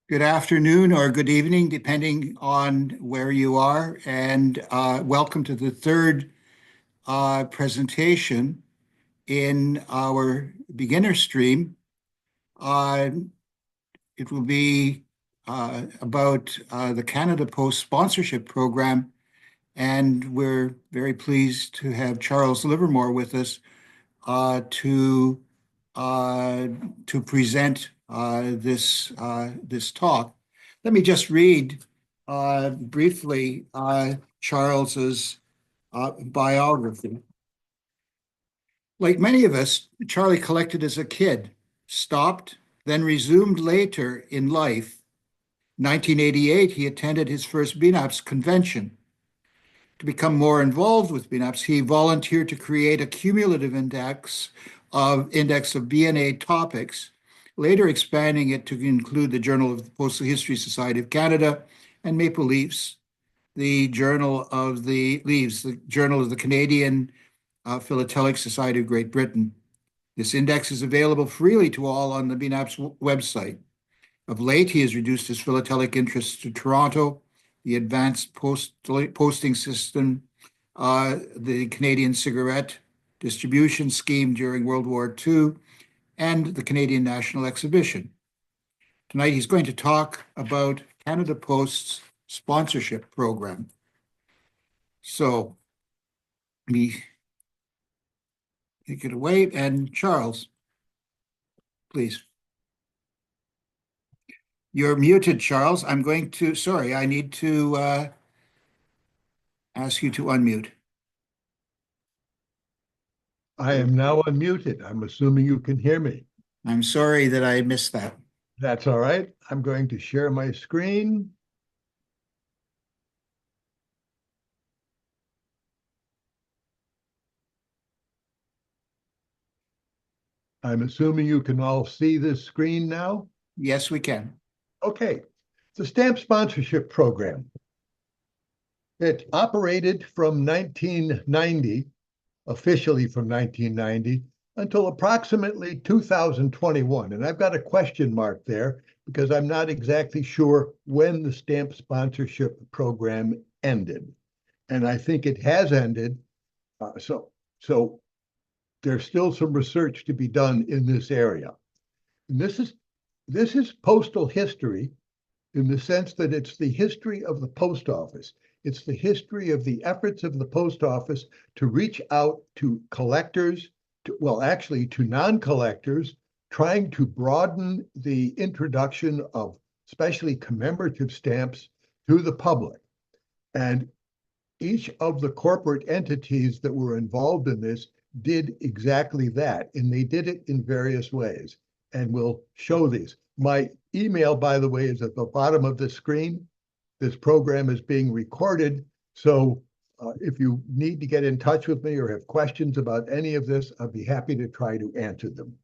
Good afternoon or good evening, depending on where you are, and welcome to the third presentation in our beginner stream. Uh, it will be about the Canada Post sponsorship program, and we're very pleased to have Charles Livermore with us uh, to uh, to present this talk. Let me just read briefly Charles's biography. Like many of us, Charlie collected as a kid, stopped, then resumed later in life. 1988, he attended his first BNAPS convention. To become more involved with BNAPS, he volunteered to create a cumulative index of BNA topics, later expanding it to include the Journal of the Postal History Society of Canada and Maple Leafs, the Journal of the Leaves, the Journal of the Canadian Philatelic Society of Great Britain. This index is available freely to all on the BNAPS website. Of late, he has reduced his philatelic interests to Toronto, the advanced posting system, the Canadian cigarette distribution scheme during World War II, and the Canadian National Exhibition. Tonight, he's going to talk about Canada Post's sponsorship program. So, me take it away. And Charles, please. You're muted, Charles. Sorry, I need to ask you to unmute. I am now unmuted. I'm assuming you can hear me. I'm sorry that I missed that. That's all right. I'm going to share my screen. I'm assuming you can all see this screen now. Yes, we can. Okay. The stamp sponsorship program. It operated from 1990, officially from 1990, until approximately 2021. And I've got a question mark there because I'm not exactly sure when the stamp sponsorship program ended. And I think it has ended. So there's still some research to be done in this area. And this is postal history in the sense that it's the history of the post office. It's the history of the efforts of the post office to reach out to collectors, to non-collectors, trying to broaden the introduction of especially commemorative stamps to the public. And each of the corporate entities that were involved in this did exactly that, and they did it in various ways. And we'll show these. My email, by the way, is at the bottom of the screen. This program is being recorded, so if you need to get in touch with me or have questions about any of this, I'll be happy to try to answer them.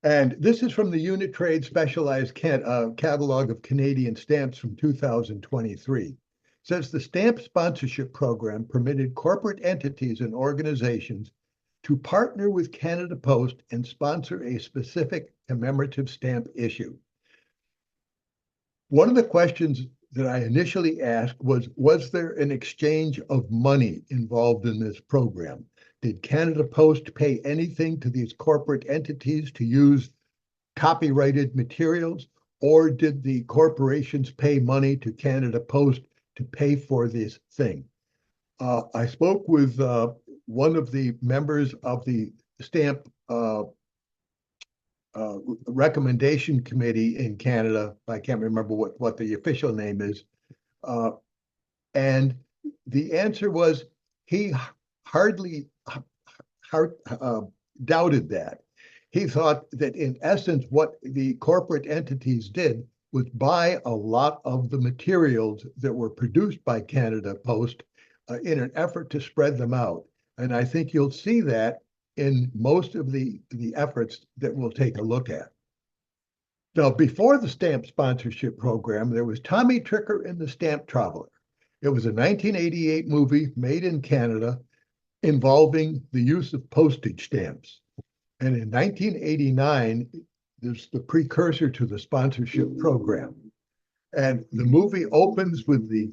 And this is from the Unit Trade Specialized Catalog of Canadian Stamps from 2023. It says the stamp sponsorship program permitted corporate entities and organizations to partner with Canada Post and sponsor a specific commemorative stamp issue. One of the questions that I initially asked was there an exchange of money involved in this program? Did Canada Post pay anything to these corporate entities to use copyrighted materials, or did the corporations pay money to Canada Post to pay for this thing? I spoke with one of the members of the stamp recommendation committee in Canada. I can't remember what the official name is. And the answer was he hardly doubted that. He thought that in essence, what the corporate entities did was buy a lot of the materials that were produced by Canada Post in an effort to spread them out. And I think you'll see that in most of the efforts that we'll take a look at. Now, before the stamp sponsorship program, there was Tommy Tricker and the Stamp Traveler. It was a 1988 movie made in Canada involving the use of postage stamps. And in 1989, there's the precursor to the sponsorship program. And the movie opens with the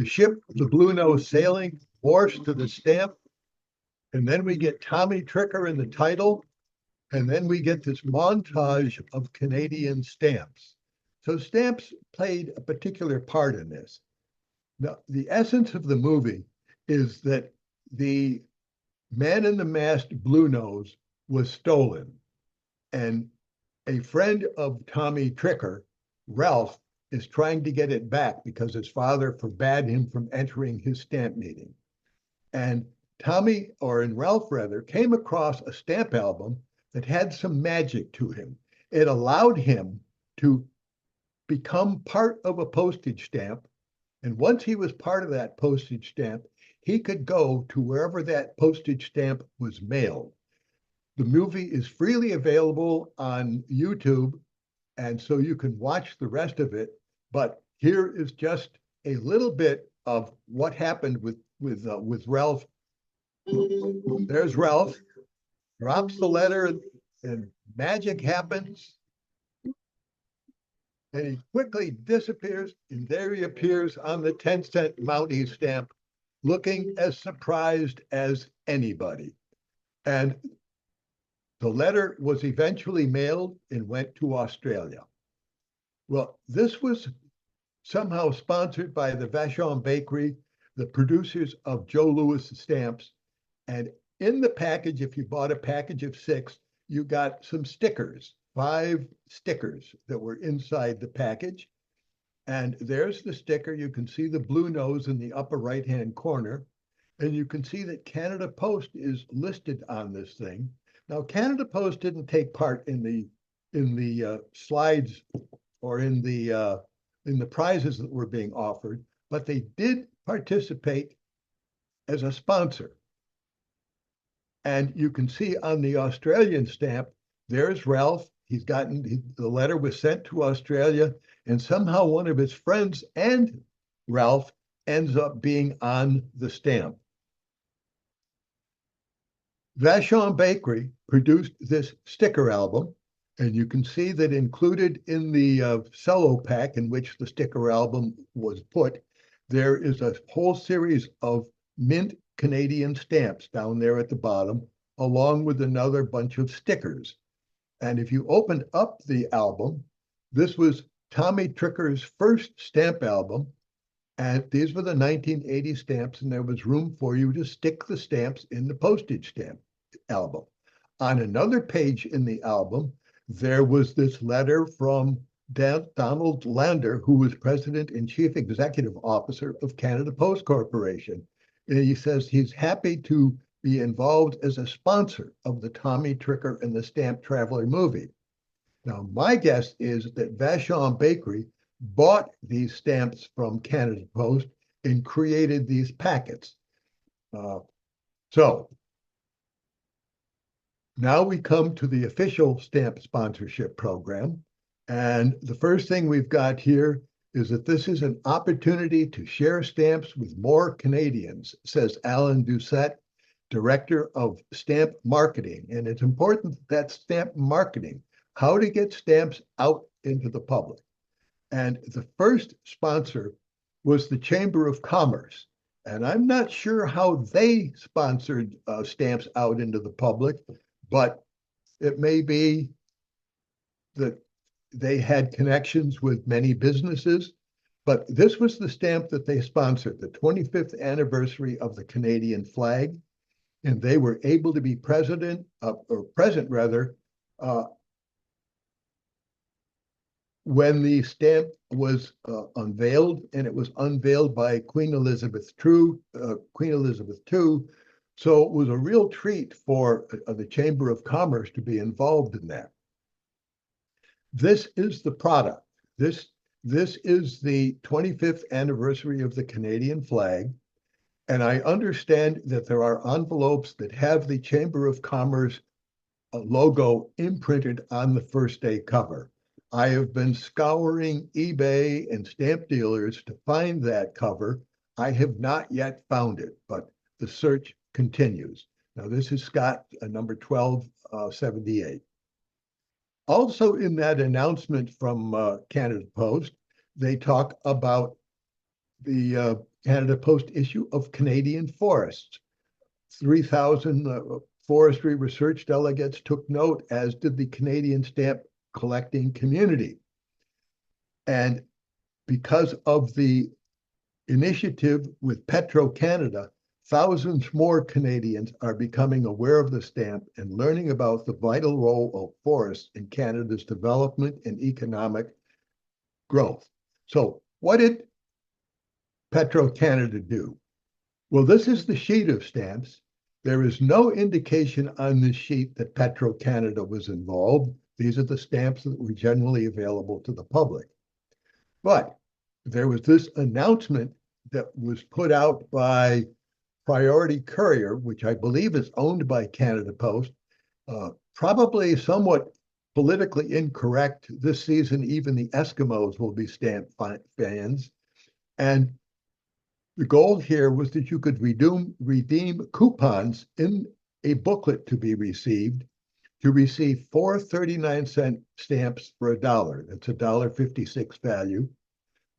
ship, the Blue Nose, sailing Morse to the stamp. And then we get Tommy Tricker in the title. And then we get this montage of Canadian stamps. So stamps played a particular part in this. Now, the essence of the movie is that the man in the masked Blue Nose was stolen. And a friend of Tommy Tricker, Ralph, is trying to get it back because his father forbade him from entering his stamp meeting. And Tommy, or in Ralph rather, came across a stamp album that had some magic to him. It allowed him to become part of a postage stamp. And once he was part of that postage stamp, he could go to wherever that postage stamp was mailed. The movie is freely available on YouTube, and so you can watch the rest of it. But here is just a little bit of what happened with Ralph. There's Ralph, drops the letter, and magic happens. And he quickly disappears, and there he appears on the 10-cent Mountie stamp, looking as surprised as anybody. And the letter was eventually mailed and went to Australia. Well, this was somehow sponsored by the Vachon Bakery, the producers of Joe Louis stamps. And in the package, if you bought a package of 6, you got some stickers, 5 stickers that were inside the package. And there's the sticker. You can see the Blue Nose in the upper right-hand corner. And you can see that Canada Post is listed on this thing. Now, Canada Post didn't take part in the slides or in the prizes that were being offered, but they did participate as a sponsor. And you can see on the Australian stamp, there's Ralph. The letter was sent to Australia, and somehow one of his friends and Ralph ends up being on the stamp. Vachon Bakery produced this sticker album, and you can see that included in the cello pack in which the sticker album was put, there is a whole series of mint Canadian stamps down there at the bottom, along with another bunch of stickers. And if you opened up the album, this was Tommy Tricker's first stamp album, and these were the 1980 stamps, and there was room for you to stick the stamps in the postage stamp album. On another page in the album, there was this letter from Donald Lander, who was president and chief executive officer of Canada Post Corporation. And he says he's happy to be involved as a sponsor of the Tommy Tricker and the Stamp Traveler movie. Now, my guess is that Vachon Bakery bought these stamps from Canada Post and created these packets. So now we come to the official stamp sponsorship program. And the first thing we've got here is that this is an opportunity to share stamps with more Canadians, says Alan Doucette, Director of Stamp Marketing. And it's important that stamp marketing, how to get stamps out into the public. And the first sponsor was the Chamber of Commerce. And I'm not sure how they sponsored stamps out into the public, but it may be that they had connections with many businesses. But this was the stamp that they sponsored, the 25th anniversary of the Canadian flag. And they were able to be present when the stamp was unveiled, and it was unveiled by Queen Elizabeth II. So it was a real treat for the Chamber of Commerce to be involved in that. This is the product. This is the 25th anniversary of the Canadian flag. And I understand that there are envelopes that have the Chamber of Commerce logo imprinted on the first day cover. I have been scouring eBay and stamp dealers to find that cover. I have not yet found it, but the search continues. Now, this is Scott, number 1278. Also in that announcement from Canada Post, they talk about the Canada Post issue of Canadian forests. 3,000 forestry research delegates took note, as did the Canadian stamp collecting community. And because of the initiative with Petro-Canada, thousands more Canadians are becoming aware of the stamp and learning about the vital role of forests in Canada's development and economic growth. So what did Petro-Canada do? Well, this is the sheet of stamps. There is no indication on this sheet that Petro-Canada was involved. These are the stamps that were generally available to the public. But there was this announcement that was put out by Priority Courier, which I believe is owned by Canada Post, probably somewhat politically incorrect. This season, even the Eskimos will be stamp fans. And the goal here was that you could redeem coupons in a booklet to be received, to receive 4 39-cent stamps for $1. That's $1.56 value,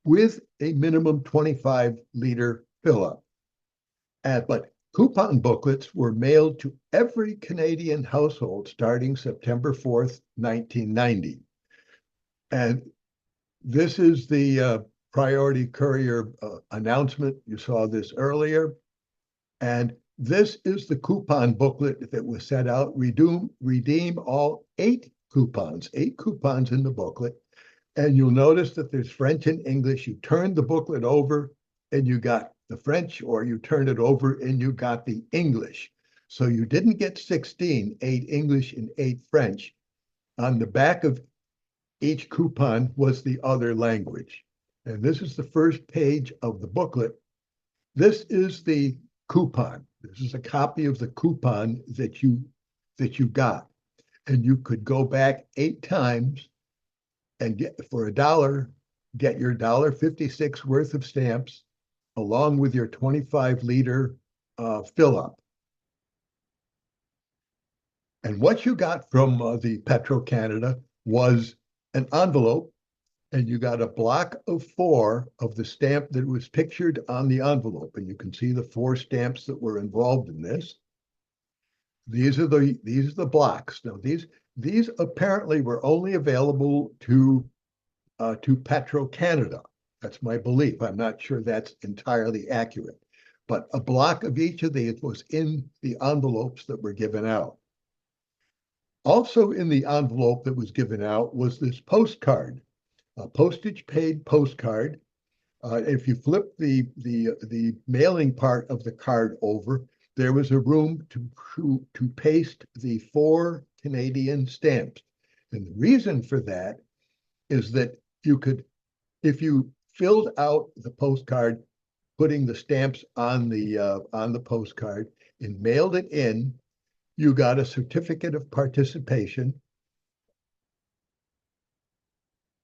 with a minimum 25-liter fill-up. But coupon booklets were mailed to every Canadian household starting September 4th, 1990. And this is the Priority Courier announcement. You saw this earlier. And this is the coupon booklet that was set out. Redeem all 8 coupons in the booklet. And you'll notice that there's French and English. You turn the booklet over and you got the French, or you turn it over and you got the English. So you didn't get 16, 8 English and 8 French. On the back of each coupon was the other language. And this is the first page of the booklet. This is the coupon. This is a copy of the coupon that you got. And you could go back 8 times and get, for $1, get your $1.56 worth of stamps along with your 25-liter fill-up. And what you got from the Petro-Canada was an envelope, and you got a block of 4 of the stamp that was pictured on the envelope. And you can see the 4 stamps that were involved in this. These are the blocks. Now, these apparently were only available to Petro-Canada. That's my belief. I'm not sure that's entirely accurate. But a block of each of these was in the envelopes that were given out. Also in the envelope that was given out was this postcard, a postage-paid postcard. If you flip the mailing part of the card over, there was a room to paste the 4 Canadian stamps. And the reason for that is that you could, if you filled out the postcard, putting the stamps on the postcard and mailed it in, you got a certificate of participation.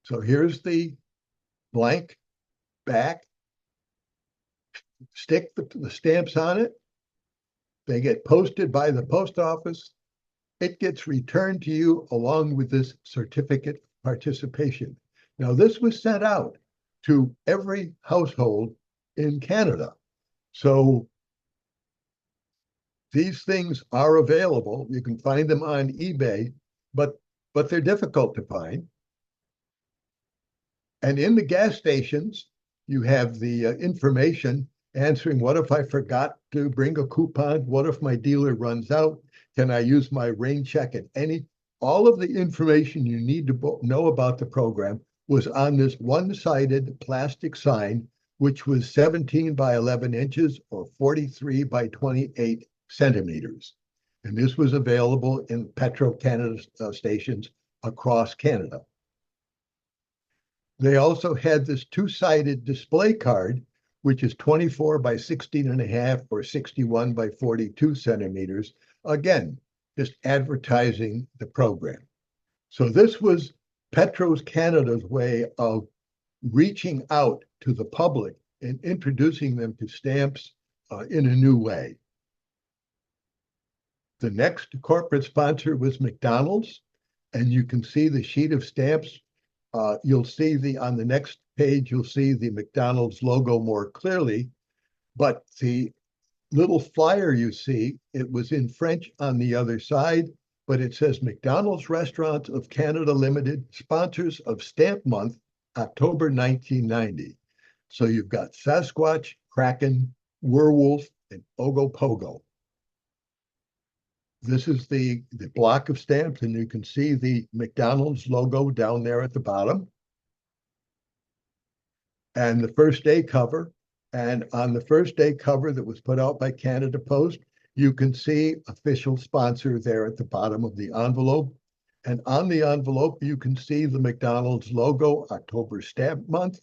So here's the blank back. Stick the stamps on it. They get posted by the post office. It gets returned to you along with this certificate of participation. Now, this was sent out to every household in Canada. So these things are available. You can find them on eBay, but they're difficult to find. And in the gas stations, you have the information answering, what if I forgot to bring a coupon? What if my dealer runs out? Can I use my rain check at any? All of the information you need to know about the program was on this one-sided plastic sign, which was 17 by 11 inches or 43 by 28 centimeters. And this was available in Petro-Canada stations across Canada. They also had this 2-sided display card, which is 24 by 16.5 or 61 by 42 centimeters. Again, just advertising the program. So this was Petros Canada's way of reaching out to the public and introducing them to stamps in a new way. The next corporate sponsor was McDonald's, and you can see the sheet of stamps. You'll see on the next page, you'll see the McDonald's logo more clearly, but the little flyer you see, it was in French on the other side, but it says McDonald's Restaurants of Canada Limited, sponsors of Stamp Month, October 1990. So you've got Sasquatch, Kraken, Werewolf, and Ogopogo. This is the block of stamps, and you can see the McDonald's logo down there at the bottom. And the first day cover. And on the first day cover that was put out by Canada Post, you can see official sponsor there at the bottom of the envelope. And on the envelope, you can see the McDonald's logo, October Stamp Month.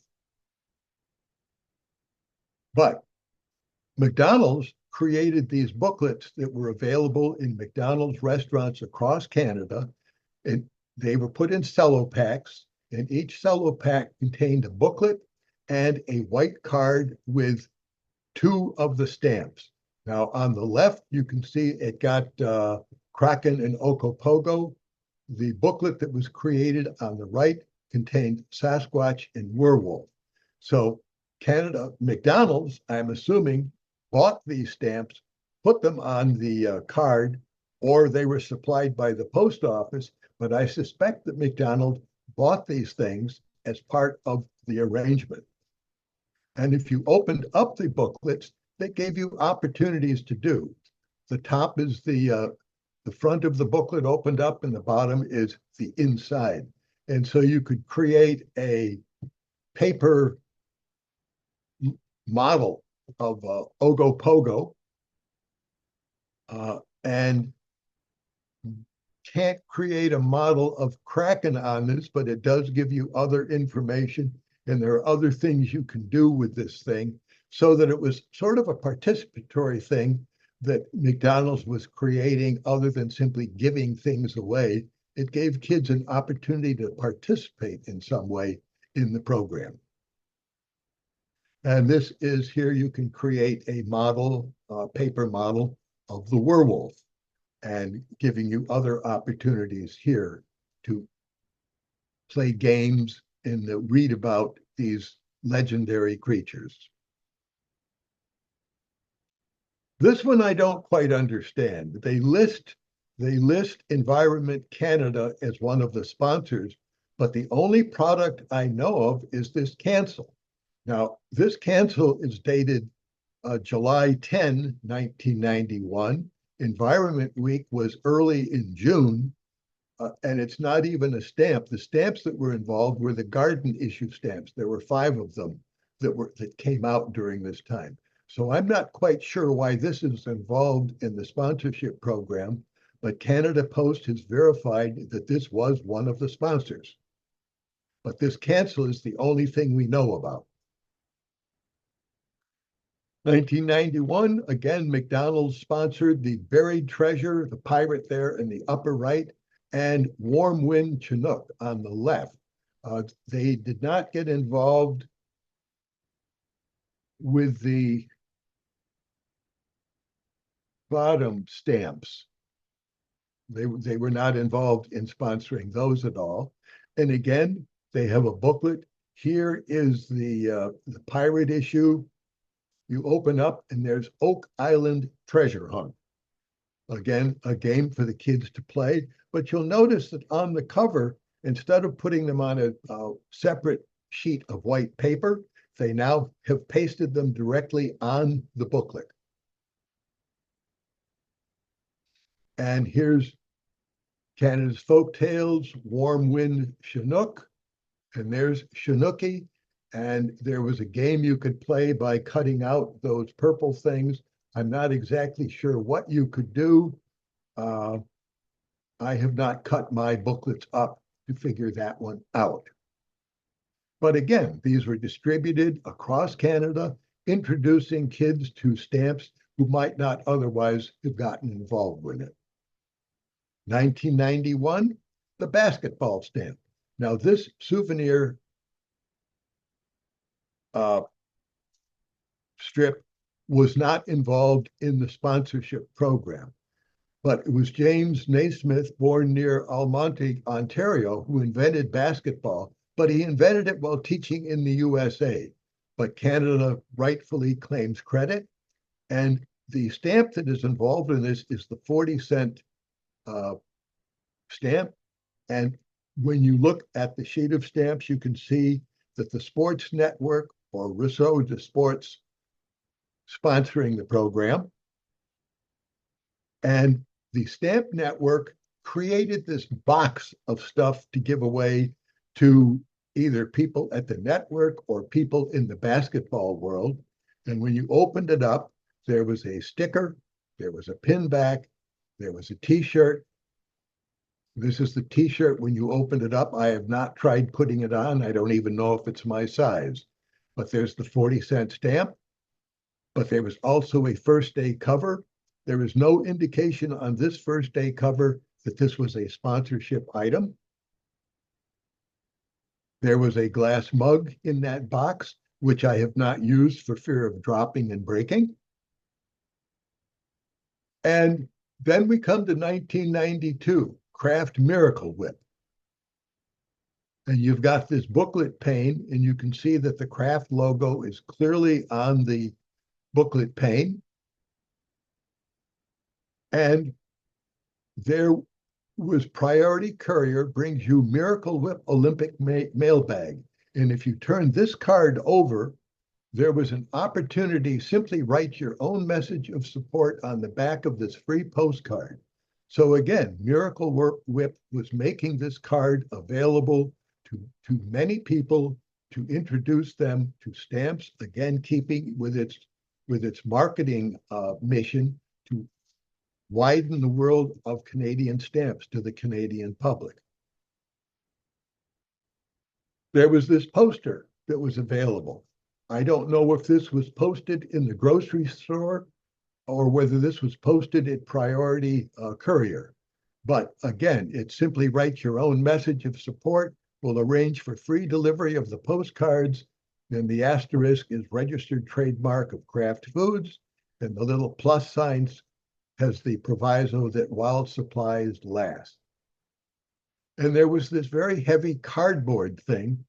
But McDonald's created these booklets that were available in McDonald's restaurants across Canada, and they were put in cello packs, and each cello pack contained a booklet and a white card with two of the stamps. Now, on the left, you can see it got Kraken and Ogopogo. The booklet that was created on the right contained Sasquatch and Werewolf. So McDonald's, I'm assuming, bought these stamps, put them on the card, or they were supplied by the post office, but I suspect that McDonald bought these things as part of the arrangement. And if you opened up the booklets, they gave you opportunities to do. The top is the front of the booklet opened up, and the bottom is the inside. And so you could create a paper model of Ogopogo, and can't create a model of Kraken on this, but it does give you other information, and there are other things you can do with this thing, so that it was sort of a participatory thing that McDonald's was creating other than simply giving things away. It gave kids an opportunity to participate in some way in the program. And this is here, you can create a model, paper model of the werewolf, and giving you other opportunities here to play games and read about these legendary creatures. This one I don't quite understand. They list Environment Canada as one of the sponsors, but the only product I know of is this cancel. Now, this cancel is dated July 10, 1991. Environment Week was early in June, and it's not even a stamp. The stamps that were involved were the garden issue stamps. There were 5 of them that came out during this time. So I'm not quite sure why this is involved in the sponsorship program, but Canada Post has verified that this was one of the sponsors. But this cancel is the only thing we know about. 1991, again, McDonald's sponsored the Buried Treasure, the pirate there in the upper right, and Warm Wind Chinook on the left. They did not get involved with the bottom stamps. They were not involved in sponsoring those at all. And again, they have a booklet. Here is the pirate issue. You open up and there's Oak Island Treasure Hunt. Again, a game for the kids to play, but you'll notice that on the cover, instead of putting them on a separate sheet of white paper, they now have pasted them directly on the booklet. And here's Canada's Folk Tales, Warm Wind Chinook, and there's Chinookie. And there was a game you could play by cutting out those purple things. I'm not exactly sure what you could do. I have not cut my booklets up to figure that one out. But again, these were distributed across Canada, introducing kids to stamps who might not otherwise have gotten involved with it. 1991, the basketball stamp. Now, this souvenir strip was not involved in the sponsorship program, but it was James Naismith, born near Almonte, Ontario, who invented basketball, but he invented it while teaching in the USA. But Canada rightfully claims credit. And the stamp that is involved in this is the 40-cent stamp. And when you look at the sheet of stamps, you can see that the Sports Network or Réseau de Sports sponsoring the program. And the Stamp Network created this box of stuff to give away to either people at the network or people in the basketball world. And when you opened it up, there was a sticker, there was a pin back, there was a t-shirt. This is the t-shirt when you opened it up. I have not tried putting it on. I don't even know if it's my size. But there's the 40-cent stamp. But there was also a first day cover. There is no indication on this first day cover that this was a sponsorship item. There was a glass mug in that box, which I have not used for fear of dropping and breaking. And then we come to 1992, Kraft Miracle Whip. And you've got this booklet pane, and you can see that the Kraft logo is clearly on the booklet pane. And there was Priority Courier brings you Miracle Whip Olympic mailbag. And if you turn this card over, there was an opportunity, simply write your own message of support on the back of this free postcard. So again, Miracle Whip was making this card available to many people to introduce them to stamps, again, keeping with its marketing mission to widen the world of Canadian stamps to the Canadian public. There was this poster that was available. I don't know if this was posted in the grocery store or whether this was posted at Priority Courier. But again, it simply writes your own message of support. We'll arrange for free delivery of the postcards. Then the asterisk is registered trademark of Kraft Foods. And the little plus signs has the proviso that while supplies last. And there was this very heavy cardboard thing.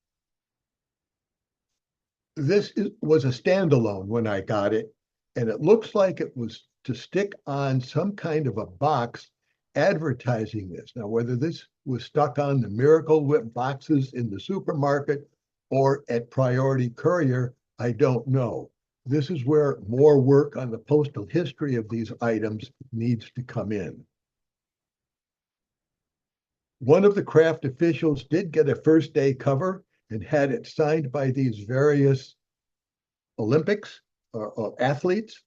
This was a standalone when I got it, and it looks like it was to stick on some kind of a box advertising this. Now, whether this was stuck on the Miracle Whip boxes in the supermarket or at Priority Courier, I don't know. This is where more work on the postal history of these items needs to come in. One of the Kraft officials did get a first day cover and had it signed by these various Olympics or athletes.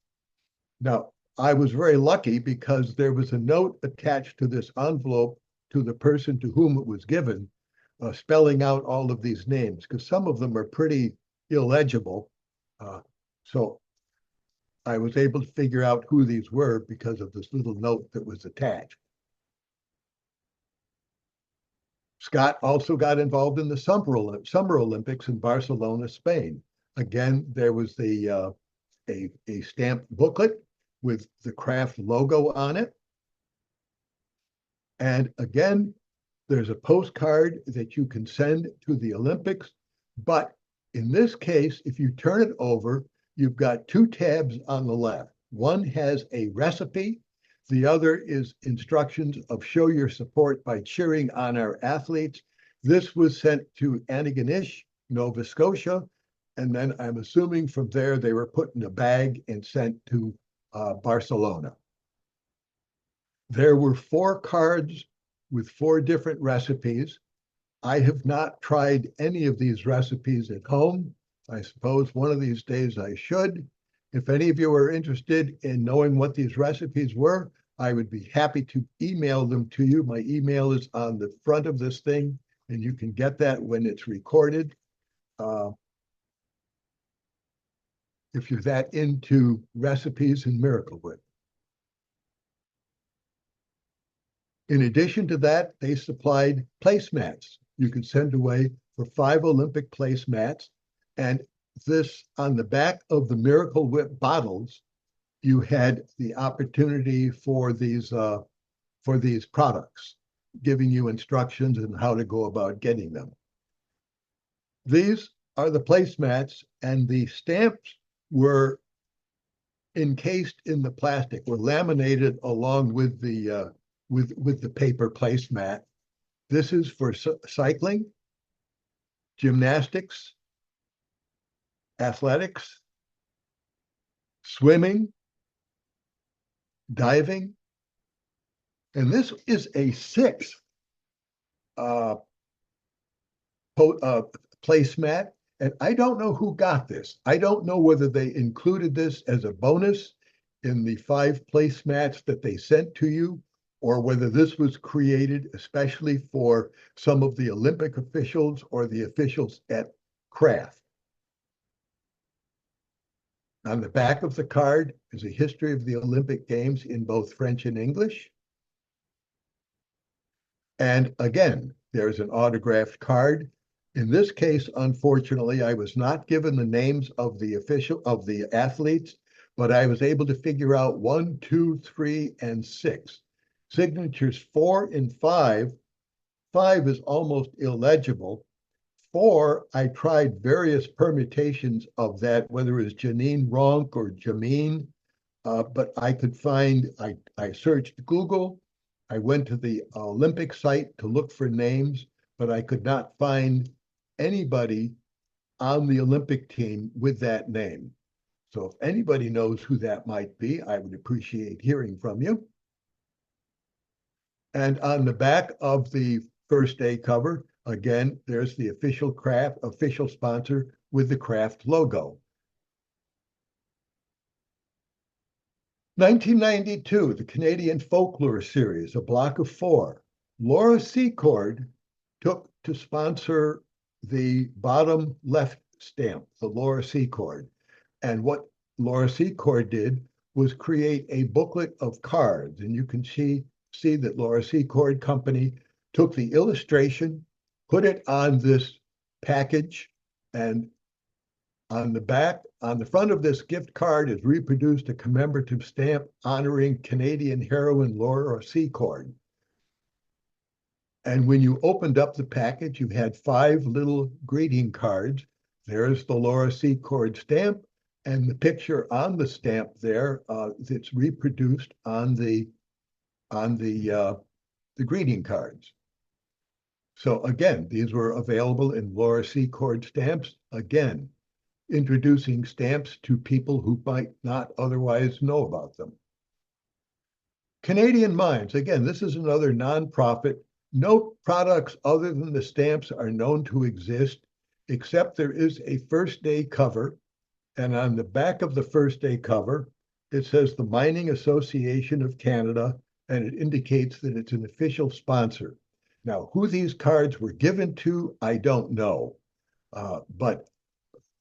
Now, I was very lucky because there was a note attached to this envelope to the person to whom it was given, spelling out all of these names, because some of them are pretty illegible. So I was able to figure out who these were because of this little note that was attached. Scott also got involved in the Summer Olympics in Barcelona, Spain. Again, there was a stamped booklet with the Kraft logo on it. And again, there's a postcard that you can send to the Olympics. But in this case, if you turn it over, you've got two tabs on the left. One has a recipe. The other is instructions of show your support by cheering on our athletes. This was sent to Antigonish, Nova Scotia. And then I'm assuming from there, they were put in a bag and sent to Barcelona. There were 4 cards with 4 different recipes. I have not tried any of these recipes at home. I suppose one of these days I should. If any of you are interested in knowing what these recipes were, I would be happy to email them to you. My email is on the front of this thing, and you can get that when it's recorded. If you're that into recipes and Miracle Whip. In addition to that, they supplied placemats you could send away for 5 Olympic placemats. And this, on the back of the Miracle Whip bottles, you had the opportunity for these products, giving you instructions on how to go about getting them. These are the placemats, and the stamps were encased in the plastic, were laminated along with the paper placemat. This is for cycling, gymnastics, athletics, swimming, diving, and this is a 6 placemat. And I don't know who got this. I don't know whether they included this as a bonus in the 5 placemats that they sent to you, or whether this was created especially for some of the Olympic officials or the officials at Kraft. On the back of the card is a history of the Olympic Games in both French and English. And again, there's an autographed card. In this case, unfortunately, I was not given the names of the athletes, but I was able to figure out 1, 2, 3, and 6. Signatures 4 and 5. 5 is almost illegible. 4, I tried various permutations of that, whether it was Janine Ronk or Jameen, but I could find, I searched Google, I went to the Olympic site to look for names, but I could not find anybody on the Olympic team with that name. So if anybody knows who that might be, I would appreciate hearing from you. And on the back of the first day cover, again, there's the official sponsor with the Kraft logo. 1992, the Canadian Folklore Series, a block of 4. Laura Secord took to sponsor the bottom left stamp, the Laura Secord. And what Laura Secord did was create a booklet of cards. And you can see that Laura Secord Company took the illustration, put it on this package, and on the front of this gift card is reproduced a commemorative stamp honoring Canadian heroine Laura Secord. And when you opened up the package, you had 5 little greeting cards. There's the Laura Secord stamp, and the picture on the stamp there that's reproduced on the greeting cards. So again, these were available in Laura Secord stamps. Again, introducing stamps to people who might not otherwise know about them. Canadian Mines, again, this is another nonprofit. No products other than the stamps are known to exist, except there is a first day cover. And on the back of the first day cover, it says the Mining Association of Canada, and it indicates that it's an official sponsor. Now, who these cards were given to, I don't know. But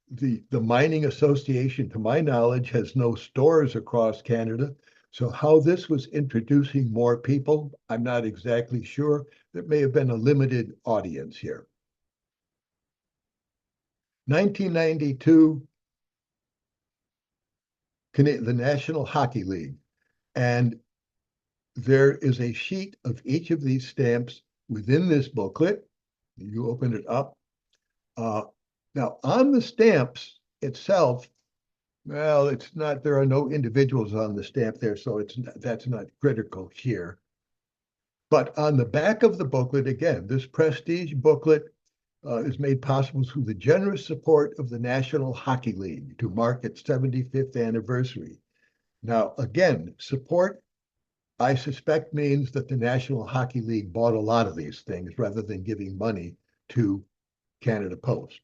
the Mining Association, to my knowledge, has no stores across Canada. So how this was introducing more people, I'm not exactly sure. There may have been a limited audience here. 1992, the National Hockey League. And there is a sheet of each of these stamps within this booklet. You open it up. Now, on the stamps itself, well, it's not, there are no individuals on the stamp there, so that's not critical here. But on the back of the booklet, again, this prestige booklet is made possible through the generous support of the National Hockey League to mark its 75th anniversary. Now, again, support, I suspect, means that the National Hockey League bought a lot of these things rather than giving money to Canada Post.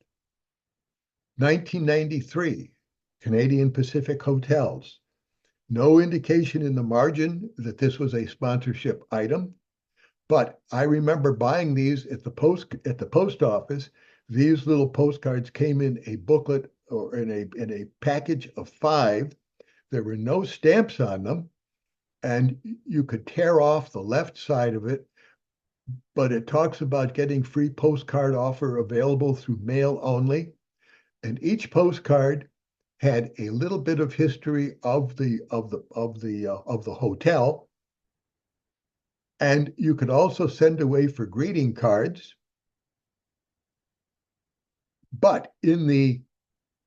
1993, Canadian Pacific Hotels. No indication in the margin that this was a sponsorship item, but I remember buying these at the post office. These little postcards came in a booklet or in a package of 5. There were no stamps on them, and you could tear off the left side of it. but it talks about getting free postcard offer available through mail only. And each postcard had a little bit of history of the hotel. And you could also send away for greeting cards. But in the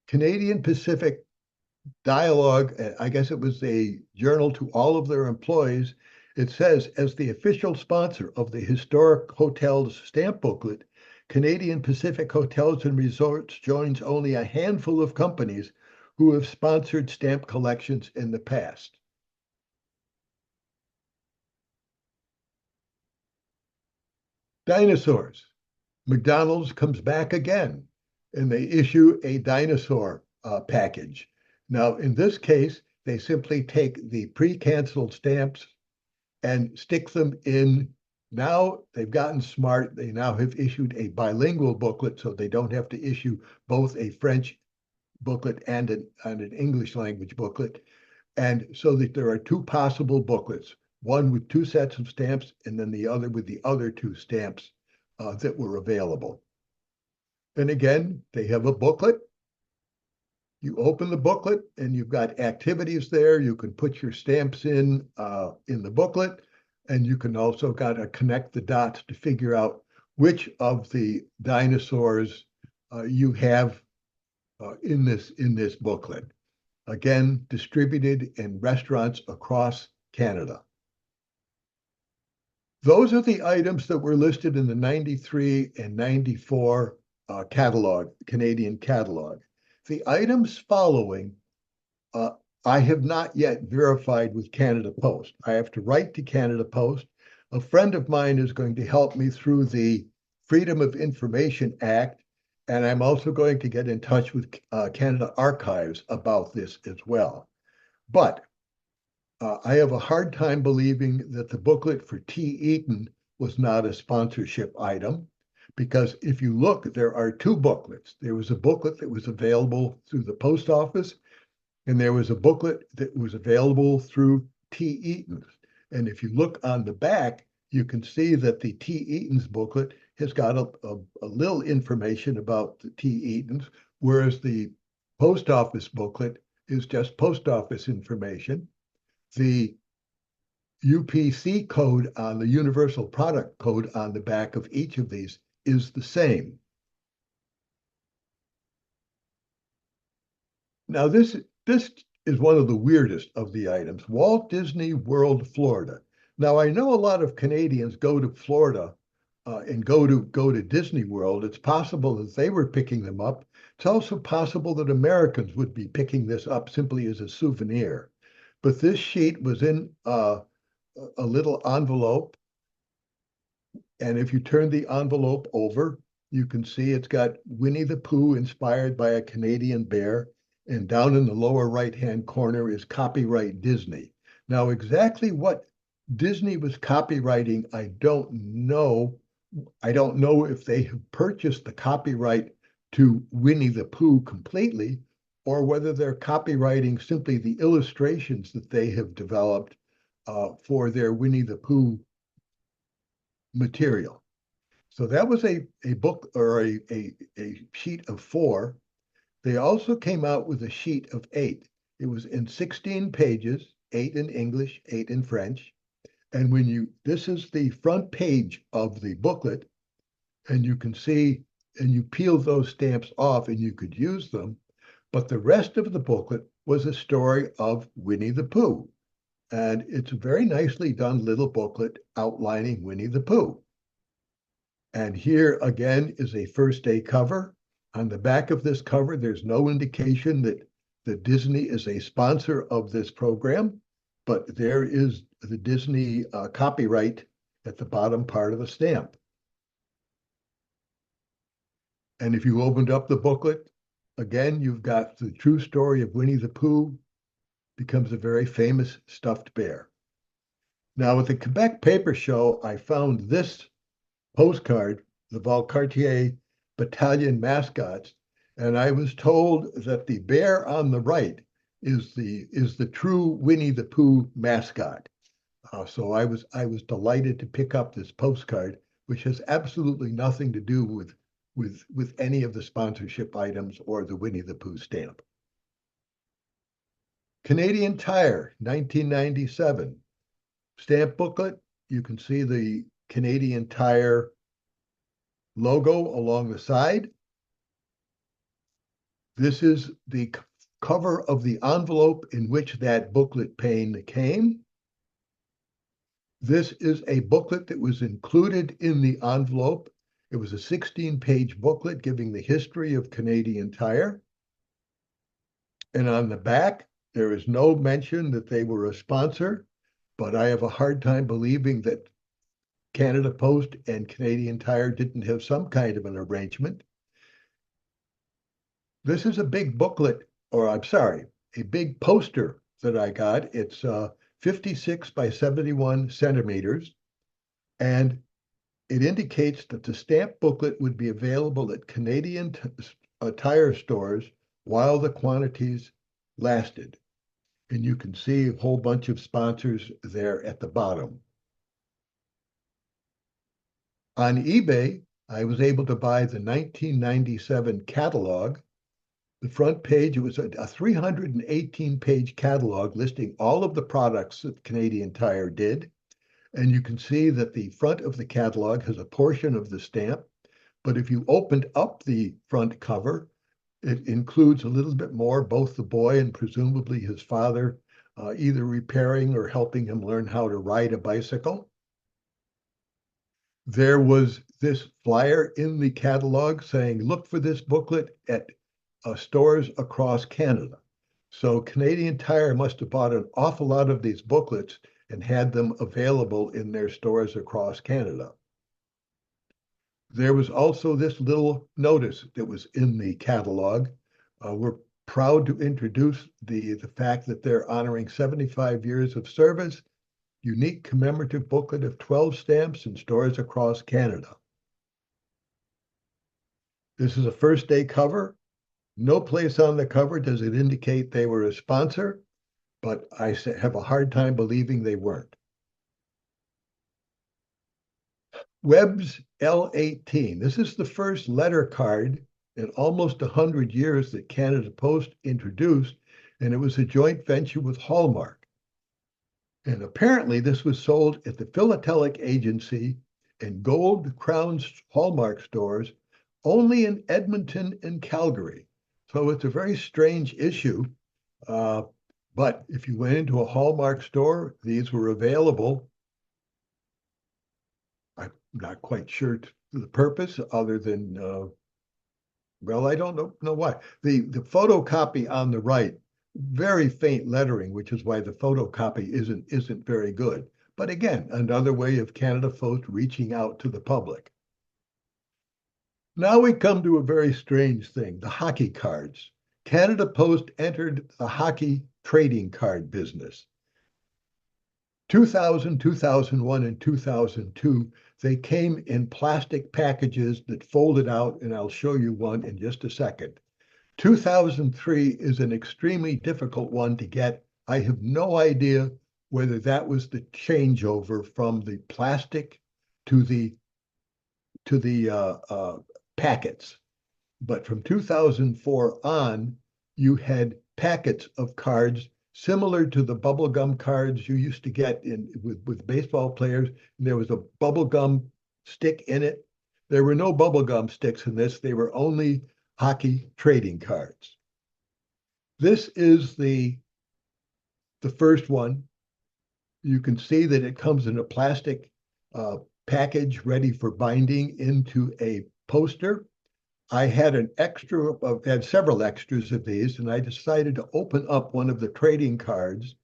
Canadian Pacific Dialogue, I guess it was a journal to all of their employees, it says, as the official sponsor of the historic hotel's stamp booklet, Canadian Pacific Hotels and Resorts joins only a handful of companies who have sponsored stamp collections in the past. Dinosaurs. McDonald's comes back again and they issue a dinosaur package. Now, in this case, they simply take the pre-canceled stamps and stick them in. Now they've gotten smart. They now have issued a bilingual booklet, so they don't have to issue both a French booklet and an English language booklet. And so that there are two possible booklets, one with two sets of stamps and then the other with the other two stamps that were available. And again, they have a booklet. You open the booklet and you've got activities there. You can put your stamps in the booklet, and you can also got to connect the dots to figure out which of the dinosaurs you have in this booklet. Again, distributed in restaurants across Canada. Those are the items that were listed in the 93 and 94 catalog, Canadian catalog. The items following, I have not yet verified with Canada Post. I have to write to Canada Post. A friend of mine is going to help me through the Freedom of Information Act, and I'm also going to get in touch with Canada Archives about this as well. But I have a hard time believing that the booklet for T. Eaton was not a sponsorship item, because if you look, there are two booklets. There was a booklet that was available through the post office, and there was a booklet that was available through T. Eaton's. And if you look on the back, you can see that the T. Eaton's booklet has got a little information about the T. Eaton's, whereas the post office booklet is just post office information. The UPC code on the Universal Product Code on the back of each of these is the same. Now, this is one of the weirdest of the items. Walt Disney World, Florida. Now, I know a lot of Canadians go to Florida and go to Disney World. It's possible that they were picking them up. It's also possible that Americans would be picking this up simply as a souvenir. But this sheet was in a little envelope. And if you turn the envelope over, you can see it's got Winnie the Pooh inspired by a Canadian bear. And down in the lower right-hand corner is copyright Disney. Now, exactly what Disney was copywriting, I don't know. I don't know if they have purchased the copyright to Winnie the Pooh completely, or whether they're copywriting simply the illustrations that they have developed for their Winnie the Pooh material. So that was a book or a sheet of 4. They also came out with a sheet of 8. It was in 16 pages, 8 in English, 8 in French. And this is the front page of the booklet, and you can see, and you peel those stamps off and you could use them. But the rest of the booklet was a story of Winnie the Pooh. And it's a very nicely done little booklet outlining Winnie the Pooh. And here again is a first day cover. On the back of this cover, there's no indication that Disney is a sponsor of this program, but there is the Disney copyright at the bottom part of the stamp. And if you opened up the booklet, again, you've got the true story of Winnie the Pooh becomes a very famous stuffed bear. Now, at the Quebec Paper Show, I found this postcard, the Valcartier Battalion mascots, and I was told that the bear on the right is the true Winnie the Pooh mascot. So I was delighted to pick up this postcard which has absolutely nothing to do with any of the sponsorship items or the Winnie the Pooh stamp. Canadian Tire, 1997. Stamp booklet. You can see the Canadian Tire logo along the side. This is the cover of the envelope in which that booklet pane came. This is a booklet that was included in the envelope. It was a 16-page booklet giving the history of Canadian Tire. And on the back, there is no mention that they were a sponsor, but I have a hard time believing that Canada Post and Canadian Tire didn't have some kind of an arrangement. This is a big booklet, or I'm sorry, a big poster that I got. It's 56 by 71 centimeters, and it indicates that the stamp booklet would be available at Canadian Tire stores while the quantities lasted. And you can see a whole bunch of sponsors there at the bottom. On eBay, I was able to buy the 1997 catalog. The front page, it was a 318-page catalog listing all of the products that Canadian Tire did. And you can see that the front of the catalog has a portion of the stamp. But if you opened up the front cover, it includes a little bit more, both the boy and presumably his father, either repairing or helping him learn how to ride a bicycle. There was this flyer in the catalog saying, look for this booklet at stores across Canada. So Canadian Tire must have bought an awful lot of these booklets and had them available in their stores across Canada. There was also this little notice that was in the catalog. We're proud to introduce the fact that they're honoring 75 years of service, unique commemorative booklet of 12 stamps in stores across Canada. This is a first day cover. No place on the cover does it indicate they were a sponsor, but I have a hard time believing they weren't. Webb's L18. This is the first letter card in almost 100 years that Canada Post introduced, and it was a joint venture with Hallmark. And apparently this was sold at the Philatelic Agency and Gold Crown Hallmark stores only in Edmonton and Calgary. So it's a very strange issue. But if you went into a Hallmark store, these were available. I'm not quite sure the purpose other than, well, I don't know why. The photocopy on the right, very faint lettering, which is why the photocopy isn't very good. But again, another way of Canada Post reaching out to the public. Now we come to a very strange thing, the hockey cards. Canada Post entered the hockey trading card business. 2000, 2001, and 2002, they came in plastic packages that folded out, and I'll show you one in just a second. 2003 is an extremely difficult one to get. I have no idea whether that was the changeover from the plastic to the packets. But from 2004 on, you had packets of cards similar to the bubblegum cards you used to get with baseball players. And there was a bubblegum stick in it. There were no bubblegum sticks in this. They were only hockey trading cards. This is the first one. You can see that it comes in a plastic package ready for binding into a poster. I had had several extras of these, and I decided to open up one of the trading cards,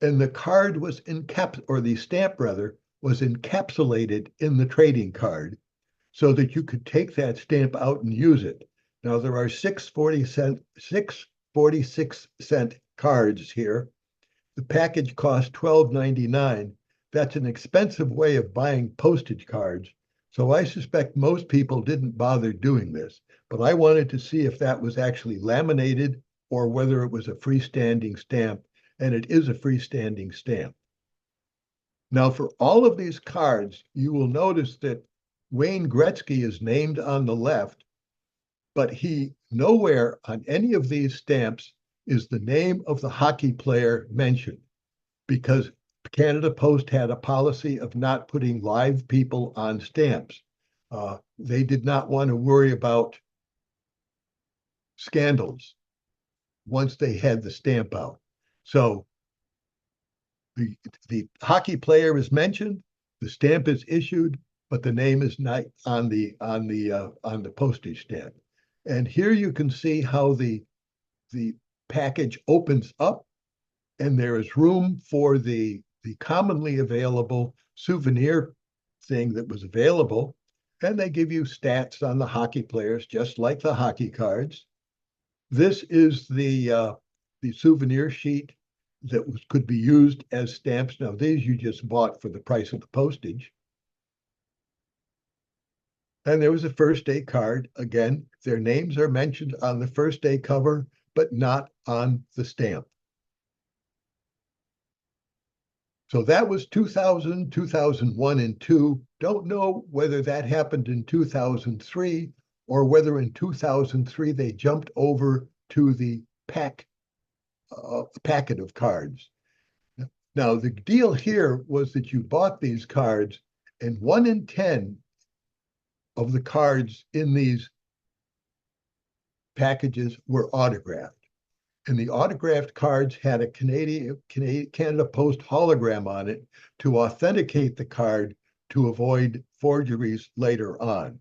and the card was the stamp rather, was encapsulated in the trading card so that you could take that stamp out and use it. Now there are 6.46 cards here. The package costs $12.99. That's an expensive way of buying postage cards. So I suspect most people didn't bother doing this, but I wanted to see if that was actually laminated or whether it was a freestanding stamp, and it is a freestanding stamp. Now, for all of these cards, you will notice that Wayne Gretzky is named on the left, but he nowhere on any of these stamps is the name of the hockey player mentioned, because Canada Post had a policy of not putting live people on stamps. They did not want to worry about scandals once they had the stamp out. So the hockey player is mentioned, the stamp is issued, but the name is not on the postage stamp. And here you can see how the package opens up, and there is room for the commonly available souvenir thing that was available. And they give you stats on the hockey players, just like the hockey cards. This is the souvenir sheet that could be used as stamps. Now, these you just bought for the price of the postage. And there was a first day card. Again, their names are mentioned on the first day cover, but not on the stamp. So that was 2000, 2001, and 2. Don't know whether that happened in 2003 or whether in 2003 they jumped over to the packet of cards. Now, the deal here was that you bought these cards, and 1 in 10 of the cards in these packages were autographed. And the autographed cards had a Canada Post hologram on it to authenticate the card to avoid forgeries later on.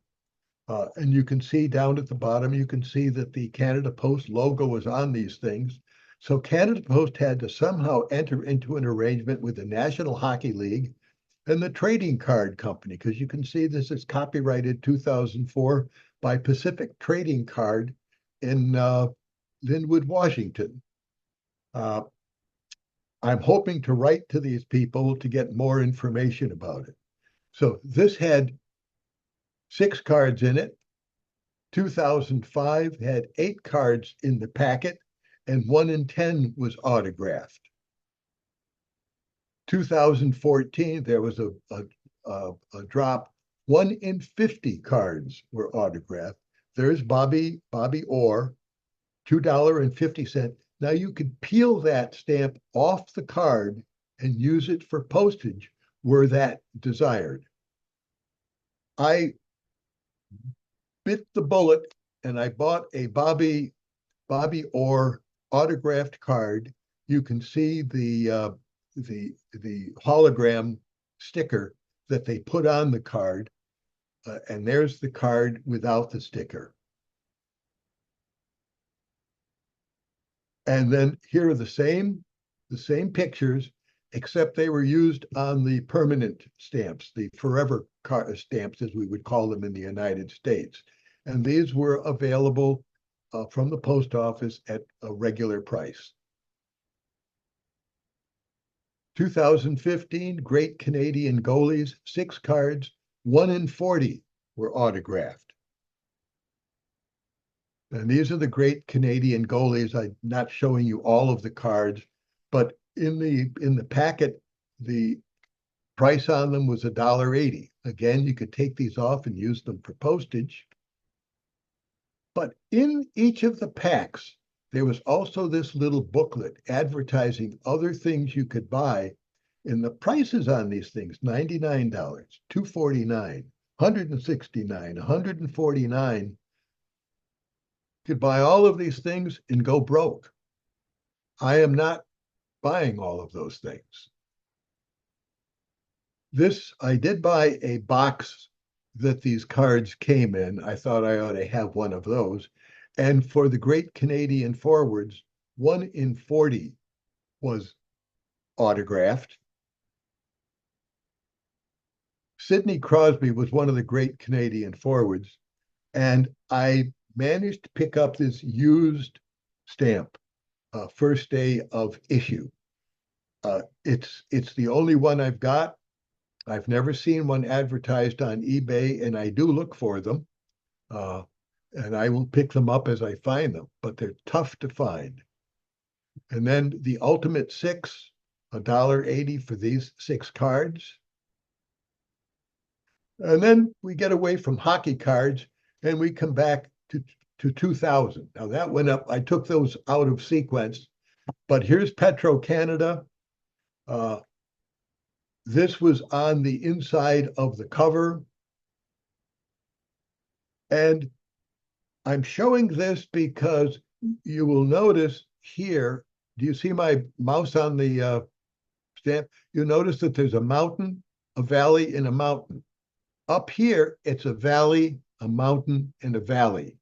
And you can see down at the bottom, you can see that the Canada Post logo is on these things. So Canada Post had to somehow enter into an arrangement with the National Hockey League and the Trading Card Company, because you can see this is copyrighted 2004 by Pacific Trading Card in Linwood, Washington. I'm hoping to write to these people to get more information about it. So this had 6 cards in it. 2005 had 8 cards in the packet, and 1 in 10 was autographed. 2014, there was a drop. 1 in 50 cards were autographed. There's Bobby Orr, $2.50. Now you could peel that stamp off the card and use it for postage were that desired. I bit the bullet and I bought a Bobby Orr autographed card. You can see the hologram sticker that they put on the card, and there's the card without the sticker. And then here are the same pictures, except they were used on the permanent stamps, the forever stamps, as we would call them in the United States. And these were available from the post office at a regular price. 2015, Great Canadian Goalies, 6 cards, 1 in 40 were autographed. And these are the Great Canadian Goalies. I'm not showing you all of the cards, but in the packet, the price on them was $1.80. Again, you could take these off and use them for postage. But in each of the packs, there was also this little booklet advertising other things you could buy. And the prices on these things, $99, $249, $169, $149. You could buy all of these things and go broke. I am not buying all of those things. I did buy a box that these cards came in. I thought I ought to have one of those. And for the Great Canadian Forwards, 1 in 40 was autographed. Sidney Crosby was one of the Great Canadian Forwards, and I managed to pick up this used stamp, first day of issue. It's the only one I've got. I've never seen one advertised on eBay, and I do look for them. And I will pick them up as I find them, but they're tough to find. And then the Ultimate 6, $1.80 for these 6 cards. And then we get away from hockey cards and we come back to 2000. Now that went up. I took those out of sequence, but here's Petro Canada. Uh, this was on the inside of the cover. And I'm showing this because you will notice here, do you see my mouse on the stamp? You notice that there's a mountain, a valley, and a mountain. Up here, it's a valley, a mountain, and a valley.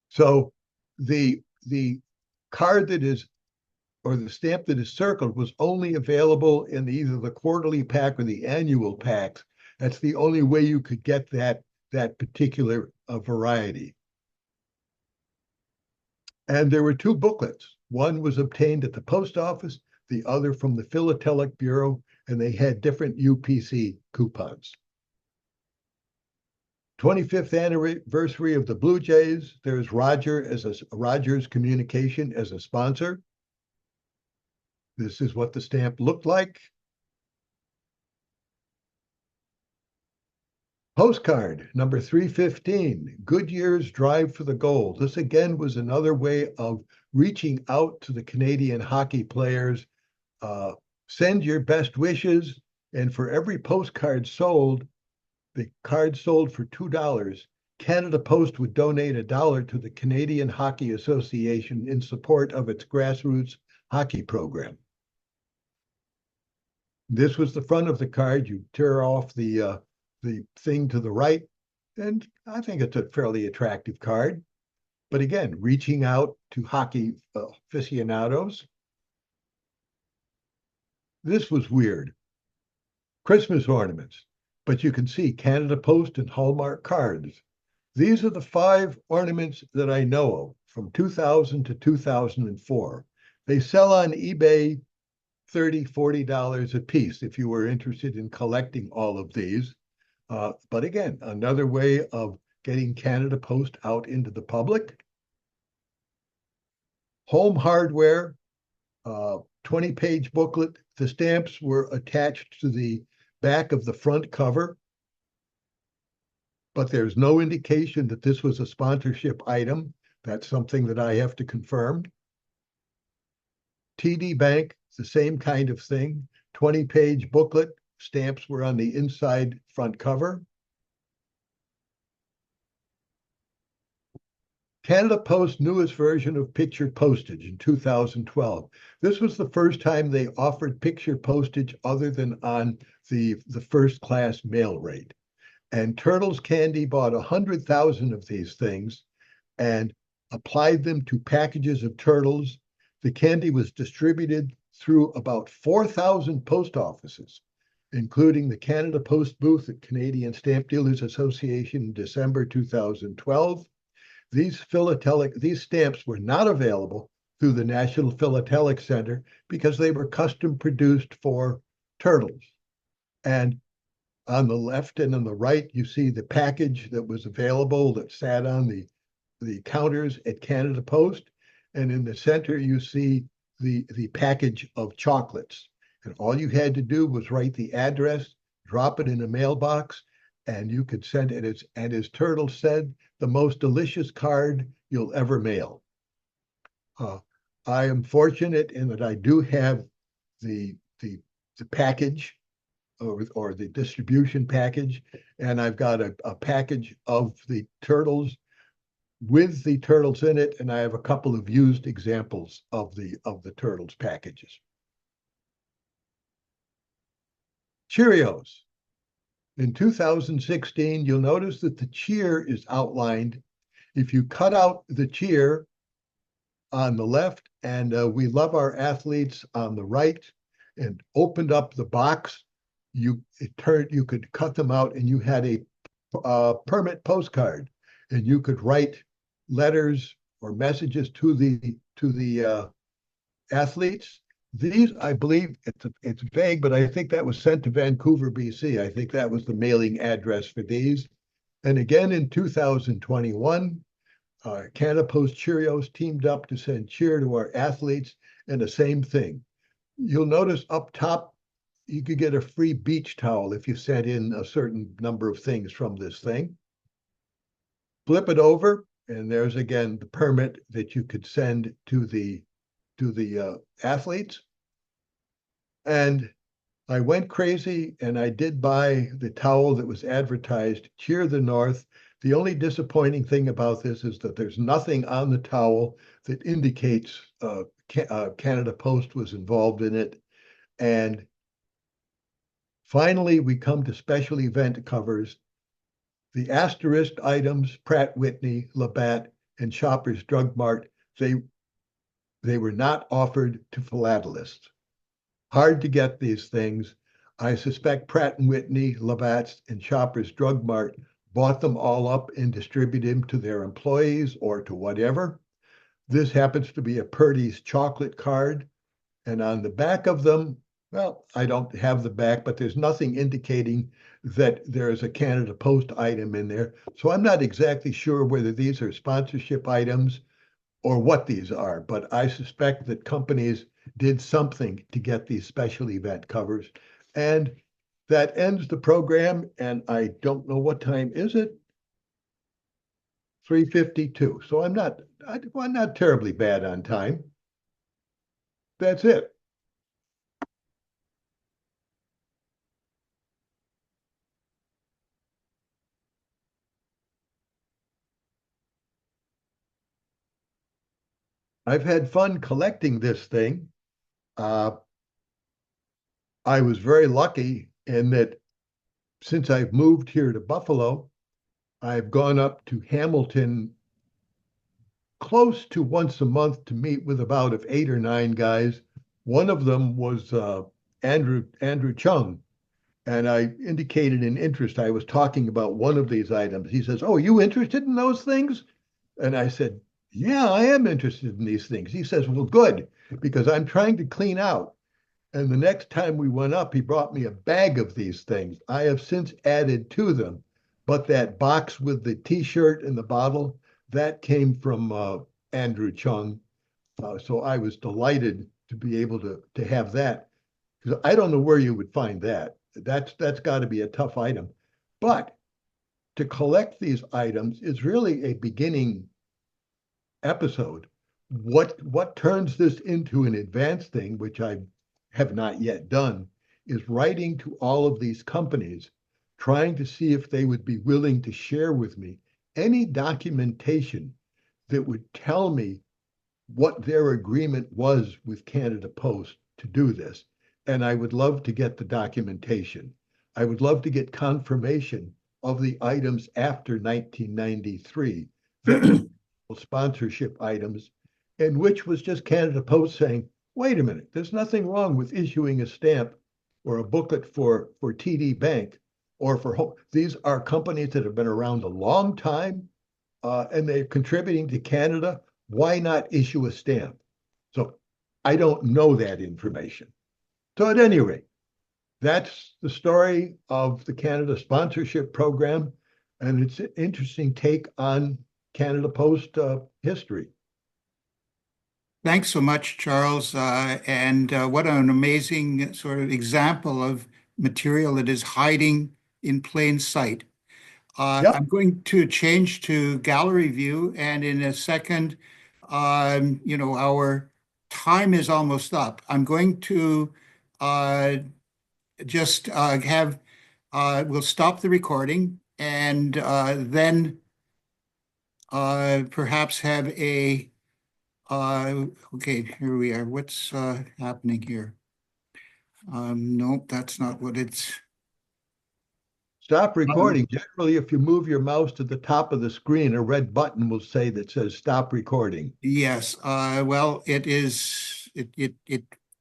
So the card that is, or the stamp that is circled was only available in either the quarterly pack or the annual packs. That's the only way you could get that particular variety. And there were two booklets. One was obtained at the post office, the other from the Philatelic Bureau, and they had different UPC coupons. 25th anniversary of the Blue Jays. There's Rogers Communication as a sponsor. This is what the stamp looked like. Postcard number 315, Goodyear's Drive for the Gold. This again was another way of reaching out to the Canadian hockey players. Send your best wishes, and for every postcard sold, the card sold for $2, Canada Post would donate $1 to the Canadian Hockey Association in support of its grassroots hockey program. This was the front of the card. You tear off the thing to the right, and I think it's a fairly attractive card. But again, reaching out to hockey aficionados. This was weird. Christmas ornaments, but you can see Canada Post and Hallmark cards. These are the 5 ornaments that I know of from 2000 to 2004. They sell on eBay $30, $40 a piece if you were interested in collecting all of these. But again, another way of getting Canada Post out into the public. Home hardware, 20-page booklet. The stamps were attached to the back of the front cover, but there's no indication that this was a sponsorship item. That's something that I have to confirm. TD Bank, the same kind of thing. 20-page booklet. Stamps were on the inside front cover. Canada Post's newest version of picture postage in 2012. This was the first time they offered picture postage other than on the first class mail rate. And Turtles Candy bought 100,000 of these things and applied them to packages of turtles. The candy was distributed through about 4,000 post offices, including the Canada Post booth at Canadian Stamp Dealers Association in December 2012. These stamps were not available through the National Philatelic Center because they were custom produced for turtles. And on the left and on the right, you see the package that was available that sat on the counters at Canada Post. And in the center, you see the package of chocolates. And all you had to do was write the address, drop it in a mailbox, and you could send it. And as Turtle said, the most delicious card you'll ever mail. I am fortunate in that I do have the package or the distribution package, and I've got a package of the turtles with the turtles in it, and I have a couple of used examples of the turtles packages. Cheerios. In 2016, you'll notice that the cheer is outlined. If you cut out the cheer on the left and we love our athletes on the right and opened up the box, you could cut them out and you had a permit postcard, and you could write letters or messages to the athletes. These, I believe, it's vague, but I think that was sent to Vancouver, BC. I think that was the mailing address for these. And again, in 2021, Canada Post Cheerios teamed up to send cheer to our athletes, and the same thing. You'll notice up top, you could get a free beach towel if you sent in a certain number of things from this thing. Flip it over, and there's again the permit that you could send to the athletes. And I went crazy and I did buy the towel that was advertised, Cheer the North. The only disappointing thing about this is that there's nothing on the towel that indicates Canada Post was involved in it. And finally, we come to special event covers. The asterisk items, Pratt Whitney, Labatt, and Shoppers Drug Mart, they were not offered to philatelists. Hard to get these things. I suspect Pratt and Whitney, Labatt's, and Shoppers Drug Mart bought them all up and distributed them to their employees or to whatever. This happens to be a Purdy's chocolate card. And on the back of them, well, I don't have the back, but there's nothing indicating that there is a Canada Post item in there. So I'm not exactly sure whether these are sponsorship items or what these are, but I suspect that companies did something to get these special event covers. And that ends the program, and I don't know what time is it? 3:52. So I'm not terribly bad on time. That's it. I've had fun collecting this thing. Uh, I was very lucky in that since I've moved here to Buffalo, I've gone up to Hamilton close to once a month to meet with about of 8 or 9 guys. One of them was Andrew Chung, and I indicated an interest. I was talking about one of these items. He says, "Oh, are you interested in those things?" And I said, "Yeah, I am interested in these things." He says, "Well, good, because I'm trying to clean out." And the next time we went up, he brought me a bag of these things. I have since added to them, but that box with the T-shirt and the bottle, that came from Andrew Chung. So I was delighted to be able to have that, because I don't know where you would find that. That's got to be a tough item. But to collect these items is really a beginning episode. What turns this into an advanced thing, which I have not yet done, is writing to all of these companies, trying to see if they would be willing to share with me any documentation that would tell me what their agreement was with Canada Post to do this. And I would love to get the documentation. I would love to get confirmation of the items after 1993 that were sponsorship items, and which was just Canada Post saying, wait a minute, there's nothing wrong with issuing a stamp or a booklet for TD Bank or for home. These are companies that have been around a long time and they're contributing to Canada. Why not issue a stamp? So I don't know that information. So at any rate, that's the story of the Canada Sponsorship Program, and it's an interesting take on Canada Post history. Thanks so much, Charles. And what an amazing sort of example of material that is hiding in plain sight. I'm Yep. going to change to gallery view, and in a second, our time is almost up. I'm going to uh, just we'll stop the recording and then perhaps have okay, here we are. What's happening here? Nope, that's not what it's. Stop Um, recording. Generally, if you move your mouse to the top of the screen, a red button will say that says stop recording. yes, well, it is, it